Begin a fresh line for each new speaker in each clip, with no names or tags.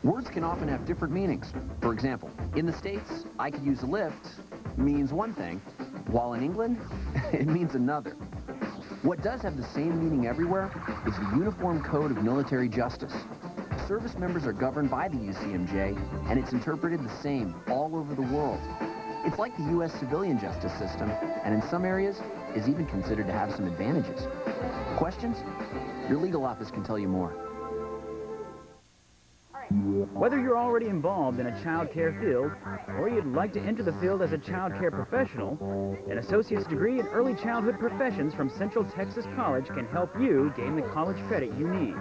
Words can often have different meanings. For example, in the States, I could use lift means one thing, while in England, it means another. What does have the same meaning everywhere is the Uniform Code of Military Justice. Service members are governed by the UCMJ, and it's interpreted the same all over the world. It's like the U.S. civilian justice system, and in some areas is even considered to have some advantages. Questions? Your legal office can tell you more.
Whether you're already involved in a child care field or you'd like to enter the field as a child care professional, an associate's degree in early childhood professions from Central Texas College can help you gain the college credit you need.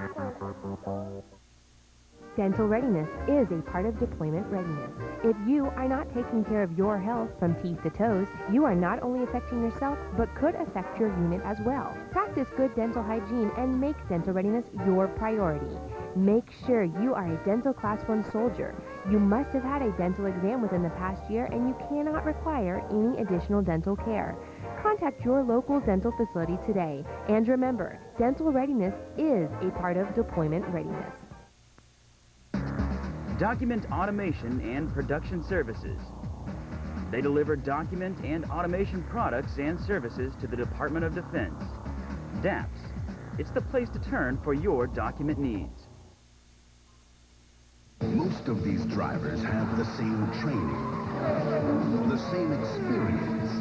Dental readiness is a part of deployment readiness. If you are not taking care of your health from teeth to toes, you are not only affecting yourself, but could affect your unit as well. Practice good dental hygiene and make dental readiness your priority. Make sure you are a dental class 1 soldier. You must have had a dental exam within the past year, and you cannot require any additional dental care. Contact your local dental facility today. And remember, dental readiness is a part of deployment readiness.
Document Automation and Production Services. They deliver document and automation products and services to the Department of Defense. DAPS. It's the place to turn for your document needs.
Most of these drivers have the same training, the same experience,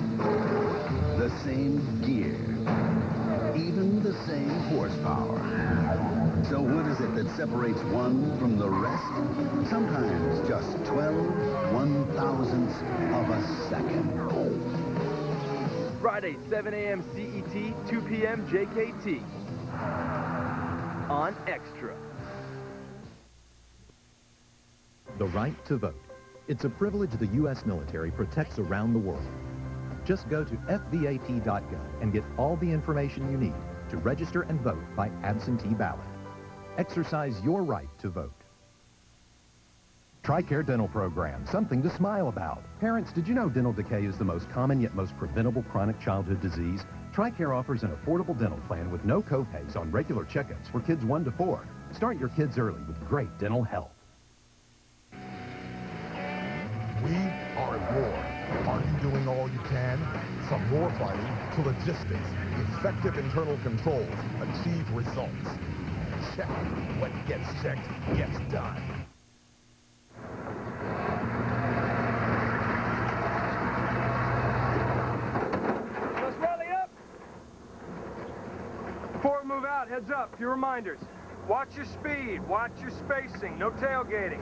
the same gear, even the same horsepower. So what is it that separates one from the rest? Sometimes just 12 1,000ths of a second.
Friday, 7 a.m. CET, 2 p.m. JKT. On Extra.
The right to vote. It's a privilege the U.S. military protects around the world. Just go to fvat.gov and get all the information you need to register and vote by absentee ballot. Exercise your right to vote. TRICARE Dental Program, something to smile about. Parents, did you know dental decay is the most common yet most preventable chronic childhood disease? TRICARE offers an affordable dental plan with no copays on regular checkups for kids 1 to 4. Start your kids early with great dental health.
We are at war. Are you doing all you can? From war fighting to logistics, effective internal controls achieve results. Check. What gets checked gets done.
Let's rally up. Before we move out, heads up, few reminders. Watch your speed, watch your spacing, no tailgating.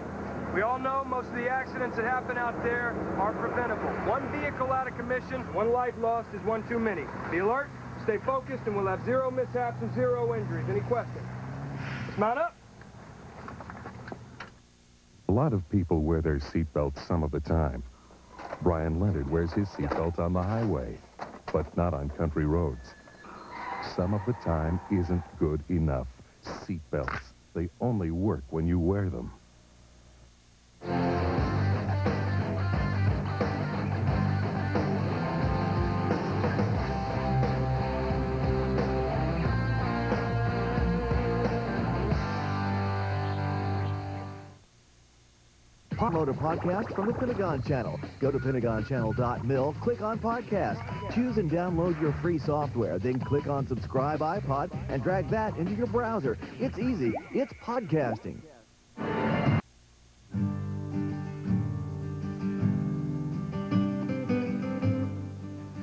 We all know most of the accidents that happen out there are preventable. One vehicle out of commission, one life lost is one too many. Be alert, stay focused, and we'll have 0 mishaps and 0 injuries. Any questions? Let's mount up.
A lot of people wear their seatbelts some of the time. Brian Leonard wears his seatbelt on the highway, but not on country roads. Some of the time isn't good enough. Seatbelts, they only work when you wear them.
Download a podcast from the Pentagon Channel. Go to PentagonChannel.mil, click on Podcast. Choose and download your free software. Then click on Subscribe iPod and drag that into your browser. It's easy. It's podcasting.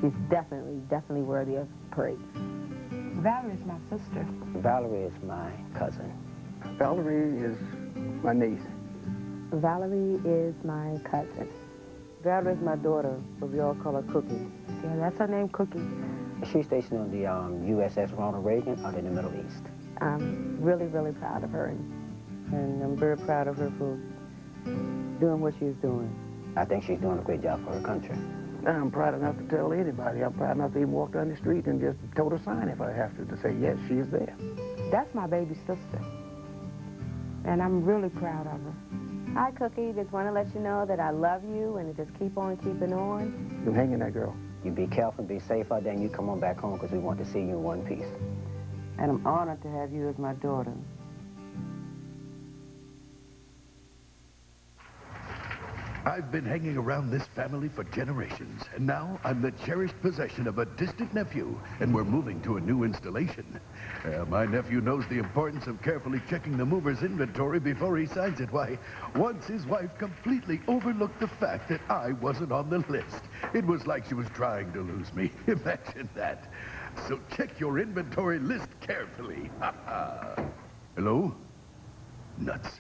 She's definitely worthy of praise.
Valerie is my sister.
Valerie is my cousin.
Valerie is my niece.
Valerie is my cousin.
Valerie is my daughter, but we all call her Cookie.
Yeah, that's her name, Cookie.
She's stationed on the USS Ronald Reagan out in the Middle East.
I'm really proud of her, and I'm very proud of her for doing what she's doing.
I think she's doing a great job for her country.
I'm proud enough to tell anybody. I'm proud enough to even walk down the street and just tote a sign if I have to say, yes, she is there.
That's my baby sister, and I'm really proud of her.
Hi, Cookie. Just want to let you know that I love you and to just keep on keeping on.
You hang in there, girl.
You be careful, be safe out there, and you come on back home because we want to see you in one piece.
And I'm honored to have you as my daughter.
I've been hanging around this family for generations, and now I'm the cherished possession of a distant nephew, and we're moving to a new installation. My nephew knows the importance of carefully checking the mover's inventory before he signs it. Why, once his wife completely overlooked the fact that I wasn't on the list. It was like she was trying to lose me. Imagine that. So check your inventory list carefully. Hello? Nuts.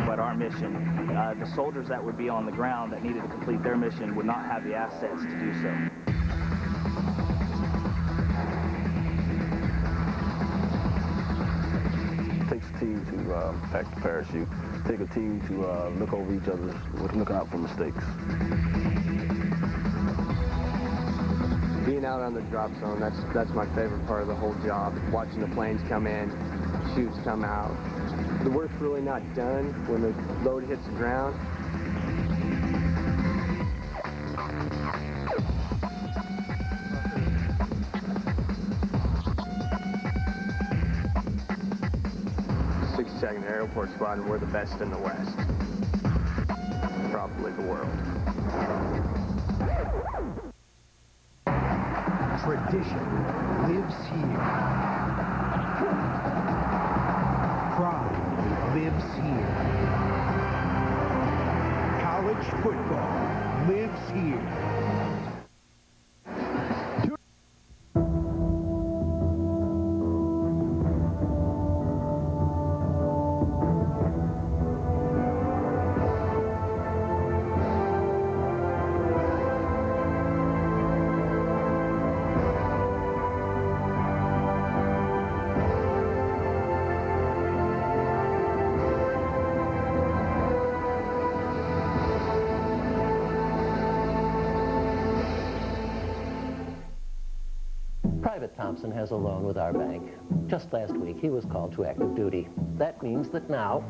But our mission, the soldiers that would be on the ground that needed to complete their mission would not have the assets to do so.
It takes a team to pack the parachute. It takes a team to look over each other, looking out for mistakes.
Being out on the drop zone, that's my favorite part of the whole job. Watching the planes come in, chutes come out. The work's really not done when the load hits the ground. Second Airport Squadron, we're the best in the West. Probably the world.
Tradition lives here. Pride lives here. College football lives here.
Private Thompson has a loan with our bank. Just last week, he was called to active duty. That means that now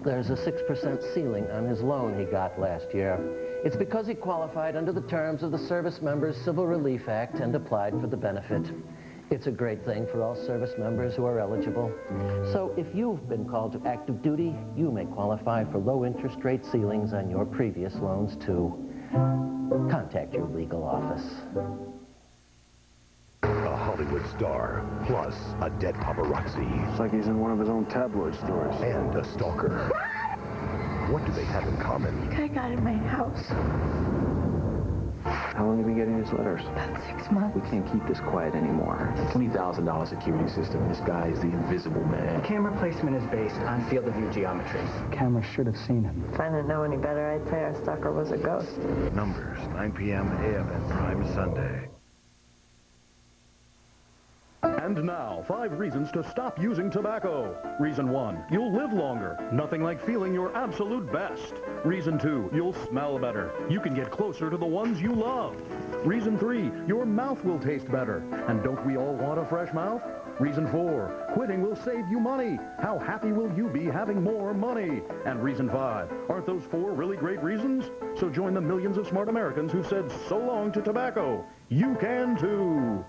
there's a 6% ceiling on his loan he got last year. It's because he qualified under the terms of the Service Members Civil Relief Act and applied for the benefit. It's a great thing for all service members who are eligible. So if you've been called to active duty, you may qualify for low interest rate ceilings on your previous loans too. Contact your legal office.
A Hollywood star, plus a dead paparazzi.
It's like he's in one of his own tabloid stories.
And a stalker. What do they have in common?
The guy got in my house.
How long have you been getting these letters?
About 6 months.
We can't keep this quiet anymore. $20,000 security system. This guy is the invisible man.
The camera placement is based on field of view geometry.
The camera should have seen him.
If I didn't know any better, I'd say our stalker was a ghost.
Numbers, 9 p.m. AFN Prime Sunday.
And now, 5 reasons to stop using tobacco. Reason 1, you'll live longer. Nothing like feeling your absolute best. Reason 2, you'll smell better. You can get closer to the ones you love. Reason 3, your mouth will taste better. And don't we all want a fresh mouth? Reason 4, quitting will save you money. How happy will you be having more money? And reason 5, aren't those 4 really great reasons? So join the millions of smart Americans who said so long to tobacco. You can too.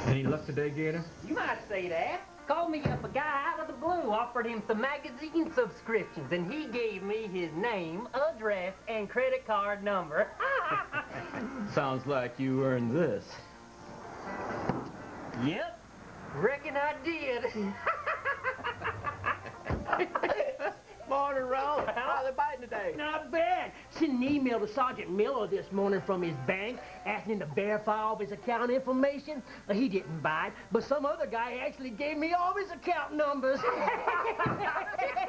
Any luck today, Gator?
You might say that. Called me up a guy out of the blue, offered him some magazine subscriptions, and he gave me his name, address, and credit card number.
Sounds like you earned this.
Yep, reckon I did.
Morning, Ron. How are they biting today?
Not bad. Sent an email to Sergeant Miller this morning from his bank, asking him to verify all of his account information. He didn't bite, but some other guy actually gave me all his account numbers.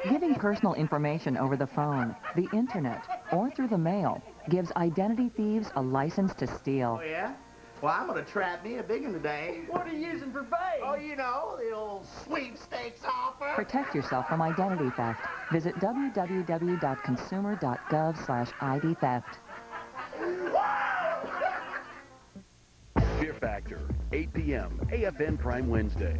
Giving personal information over the phone, the internet, or through the mail gives identity thieves a license to steal.
Oh, yeah? Well, I'm going to trap me a big one today.
What are you using for bait?
Oh, you know, the old sweepstakes offer.
Protect yourself from identity theft. Visit www.consumer.gov/ID theft.
Fear Factor, 8 p.m., AFN Prime Wednesday.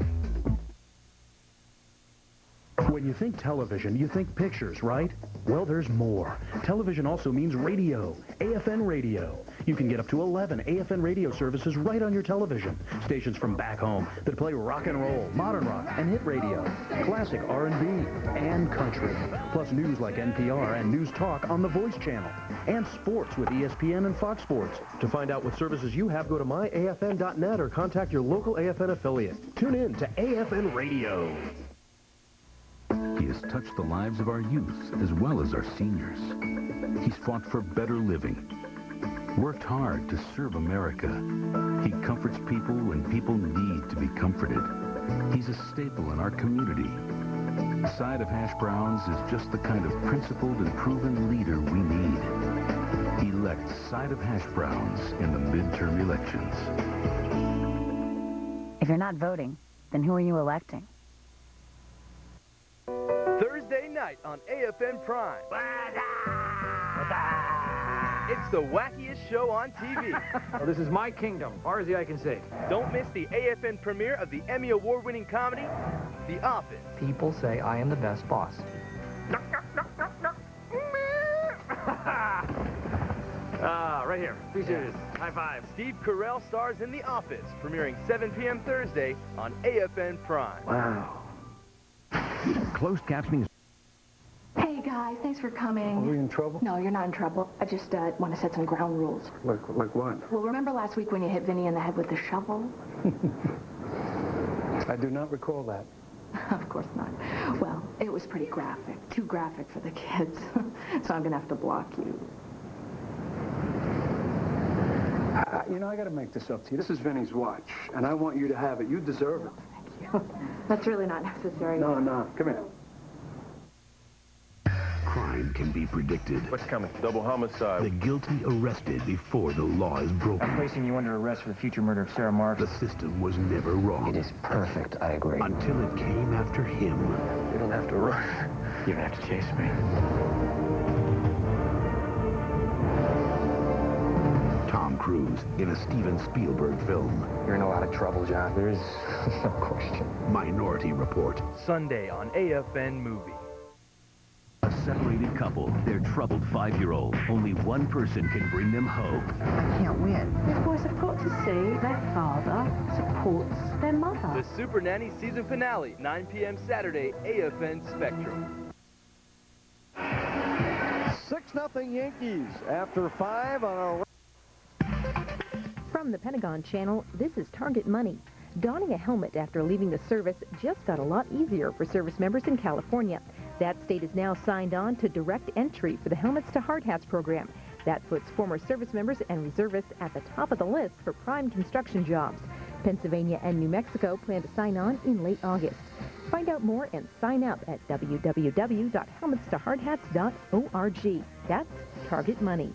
When you think television, you think pictures, right? Well, there's more. Television also means radio, AFN radio. You can get up to 11 AFN radio services right on your television. Stations from back home that play rock and roll, modern rock, and hit radio, classic R&B, and country. Plus news like NPR and News Talk on the Voice channel. And sports with ESPN and Fox Sports. To find out what services you have, go to myafn.net or contact your local AFN affiliate. Tune in to AFN Radio.
He has touched the lives of our youth as well as our seniors. He's fought for better living, worked hard to serve America. He comforts people when people need to be comforted. He's a staple in our community. Side of Hash Browns is just the kind of principled and proven leader we need. Elect Side of Hash Browns in the midterm elections.
If you're not voting, then who are you electing?
Thursday night on AFN Prime. It's the wackiest show on TV.
Well, this is my kingdom, far as the eye can see.
Don't miss the AFN premiere of the Emmy Award-winning comedy, The Office.
People say I am the best boss. Right here. Appreciate it. High five.
Steve Carell stars in The Office, premiering 7 p.m. Thursday on AFN Prime.
Wow.
Closed captioning.
Hey guys, thanks for coming.
Are we in trouble?
No, you're not in trouble. I just want to set some ground rules.
Like what?
Well, remember last week when you hit Vinny in the head with the shovel?
I do not recall that.
Of course not. Well, it was pretty graphic. Too graphic for the kids. So I'm going to have to block you.
You know, I got to make this up to you. This is Vinny's watch, and I want you to have it. You deserve it.
Thank you. That's really not necessary.
No. Come here.
Crime can be predicted.
What's coming? Double homicide.
The guilty arrested before the law is broken.
I'm placing you under arrest for the future murder of Sarah Marks.
The system was never wrong.
It is perfect, I agree.
Until it came after him.
You don't have to run.
You don't have to chase me.
Tom Cruise in a Steven Spielberg film.
You're in a lot of trouble, John.
There is no question.
Minority Report.
Sunday on AFN Movie.
A separated couple, their troubled 5-year-old. Only one person can bring them hope.
I can't win.
Of course, I've got to see their father supports their mother.
The Super Nanny season finale, 9 p.m. Saturday, AFN Spectrum.
6-0 Yankees after 5 on a...
From the Pentagon Channel, this is Target Money. Donning a helmet after leaving the service just got a lot easier for service members in California. That state is now signed on to direct entry for the Helmets to Hard Hats program. That puts former service members and reservists at the top of the list for prime construction jobs. Pennsylvania and New Mexico plan to sign on in late August. Find out more and sign up at www.helmetstohardhats.org. That's Target Money.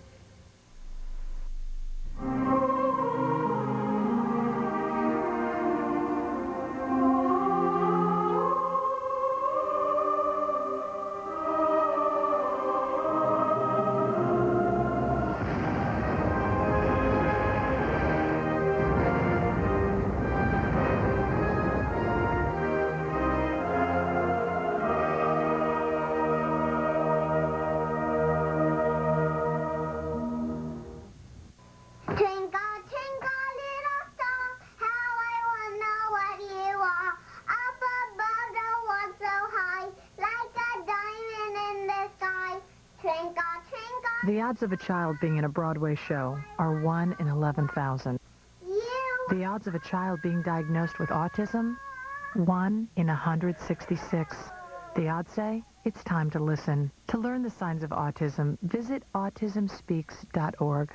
The odds of a child being in a Broadway show are 1 in 11,000. The odds of a child being diagnosed with autism, 1 in 166. The odds say it's time to listen. To learn the signs of autism, visit autismspeaks.org.